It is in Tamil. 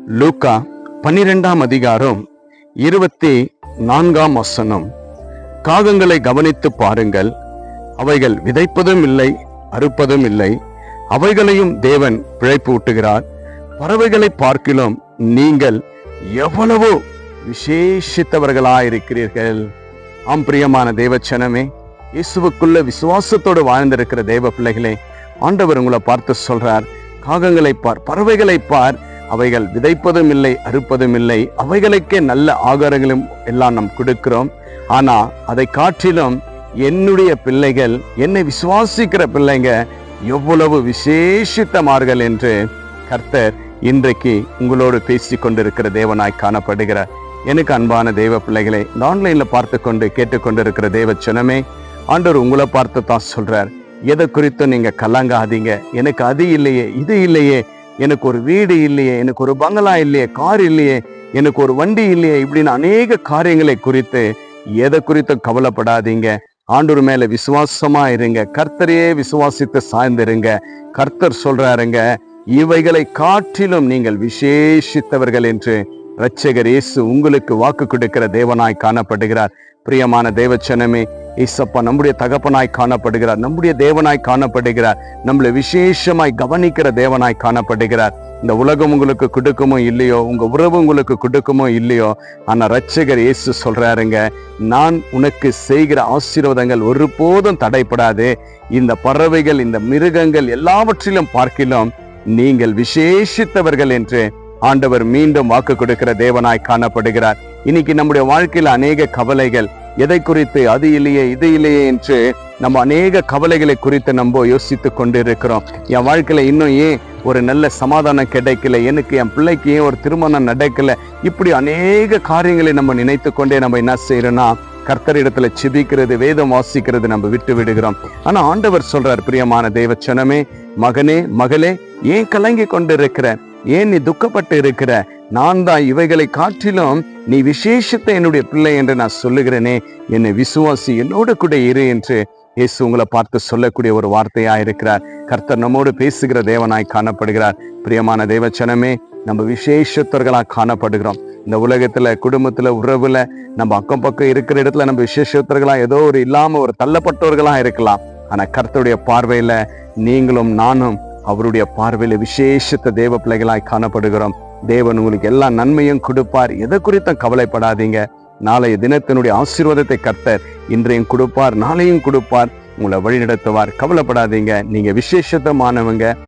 லூக்கா 12ஆம் அதிகாரம் 24ஆம் வசனம். காகங்களை கவனித்து பாருங்கள், அவைகள் விதைப்பதும் இல்லை, அறுப்பதும் இல்லை, அவைகளையும் தேவன் பிழைப்பு ஊட்டுகிறார். பறவைகளை பார்க்கிலும் நீங்கள் எவ்வளவோ விசேஷித்தவர்களாயிருக்கிறீர்கள். ஆம் பிரியமான தேவச்சனமே, இயேசுவுக்குள்ள விசுவாசத்தோடு வாழ்ந்திருக்கிற தேவ பிள்ளைகளே, ஆண்டவர் உங்களை பார்த்து சொல்றார், காகங்களை பார், பறவைகளை பார், அவைகள் விதைப்பதும் இல்லை, அறுப்பதும் இல்லை, அவைகளுக்கே நல்ல ஆகாரங்களும் எல்லாம் நாம் கொடுக்கிறோம். ஆனா அதை காட்டிலும் என்னுடைய பிள்ளைகள், என்னை விசுவாசிக்கிற பிள்ளைங்க எவ்வளவு விசேஷித்தமார்கள் என்று கர்த்தர் இன்றைக்கு உங்களோடு பேசி கொண்டிருக்கிற தேவனாய் காணப்படுகிறார். எனக்கு அன்பான தேவ பிள்ளைகளை, இந்த ஆன்லைன்ல பார்த்து கொண்டு கேட்டுக்கொண்டிருக்கிற தேவ ஜனமே, ஆண்டவர் உங்களை பார்த்து தான் சொல்றார், எதை குறித்தும் நீங்க கலங்காதீங்க. எனக்கு அது இல்லையே, இது இல்லையே, எனக்கு ஒரு வீடு இல்லையே, எனக்கு ஒரு பங்களா இல்லையே, கார் இல்லையே, எனக்கு ஒரு வண்டி இல்லையே, இப்படின்னு அநேக காரியங்களை குறித்து எதை குறித்தும் கவலைப்படாதீங்க. ஆண்டவர் மேல விசுவாசமா இருங்க, கர்த்தரையே விசுவாசித்து சாய்ந்திருங்க. கர்த்தர் சொல்றாருங்க, இவைகளை காட்டிலும் நீங்கள் விசேஷித்தவர்கள் என்று இரட்சகர் இயேசு உங்களுக்கு வாக்கு கொடுக்கிற தேவனாய் காணப்படுகிறார். பிரியமான தேவச்சனமே, இயேசப்பா நம்முடைய தகப்பனாய் காணப்படுகிறார், நம்முடைய தேவனாய் காணப்படுகிறார், நம்மளை விசேஷமாய் கவனிக்கிற தேவனாய் காணப்படுகிறார். இந்த உலகம் உங்களுக்கு கொடுக்குமோ இல்லையோ, உங்க உறவு உங்களுக்கு கொடுக்குமோ இல்லையோ, ஆனா இரட்சகர் இயேசு சொல்றாருங்க, நான் உனக்கு செய்கிற ஆசீர்வாதங்கள் ஒருபோதும் தடைப்படாது. இந்த பறவைகள், இந்த மிருகங்கள் எல்லாவற்றிலும் பார்க்கிலும் நீங்கள் விசேஷித்தவர்கள் என்று ஆண்டவர் மீண்டும் வாக்கு கொடுக்கிற தேவனாய் காணப்படுகிறார். இன்னைக்கு நம்முடைய வாழ்க்கையில அநேக கவலைகள், எதை குறித்து, அது இல்லையே, இது இல்லையே என்று நம்ம அநேக கவலைகளை குறித்து நம்ம யோசித்து கொண்டு இருக்கிறோம். என் வாழ்க்கையில இன்னும் ஏன் ஒரு நல்ல சமாதானம் கிடைக்கல, எனக்கு என் பிள்ளைக்கு ஏன் ஒரு திருமணம் நடக்கல, இப்படி அநேக காரியங்களை நம்ம நினைத்து கொண்டே நம்ம என்ன செய்யறோம்னா, கர்த்தரிடத்துல சிபிக்கிறது, வேதம் வாசிக்கிறது நம்ம விட்டு விடுகிறோம். ஆனா ஆண்டவர் சொல்றார், பிரியமான தேவச்சனமே, மகனே மகளே, ஏன் கலங்கி கொண்டு இருக்கிற, ஏன் நீ துக்கப்பட்டு இருக்கிற, நான் தான் இவைகளை காட்டிலும் நீ விசேஷத்தை என்னுடைய பிள்ளை என்று நான் சொல்லுகிறேனே, என்னை விசுவாசி, என்னோடு கூட இரு என்று இயேசு உங்களை பார்த்து சொல்லக்கூடிய ஒரு வார்த்தையா இருக்கிறார். கர்த்தர் நம்மோடு பேசுகிற தேவனாய் காணப்படுகிறார். பிரியமான தேவச்சனமே, நம்ம விசேஷத்தர்களாக காணப்படுகிறோம். இந்த உலகத்துல, குடும்பத்துல, உறவுல, நம்ம அக்கம் பக்கம் இருக்கிற இடத்துல நம்ம விசேஷத்தர்களா ஏதோ ஒரு இல்லாம ஒரு தள்ளப்பட்டவர்களா இருக்கலாம். ஆனா கர்த்தருடைய பார்வையில நீங்களும் நானும் அவருடைய பார்வையில விசேஷத்த தேவ பிள்ளைகளாய் காணப்படுகிறோம். தேவன் உங்களுக்கு எல்லா நன்மையும் கொடுப்பார். எதை குறித்தும் கவலைப்படாதீங்க. நாளைய தினத்தினுடைய ஆசீர்வாதத்தை கர்த்தர் இன்றையும் கொடுப்பார், நாளையும் கொடுப்பார், உங்களை வழி நடத்துவார். கவலைப்படாதீங்க, நீங்க விசேஷத்தமானவங்க.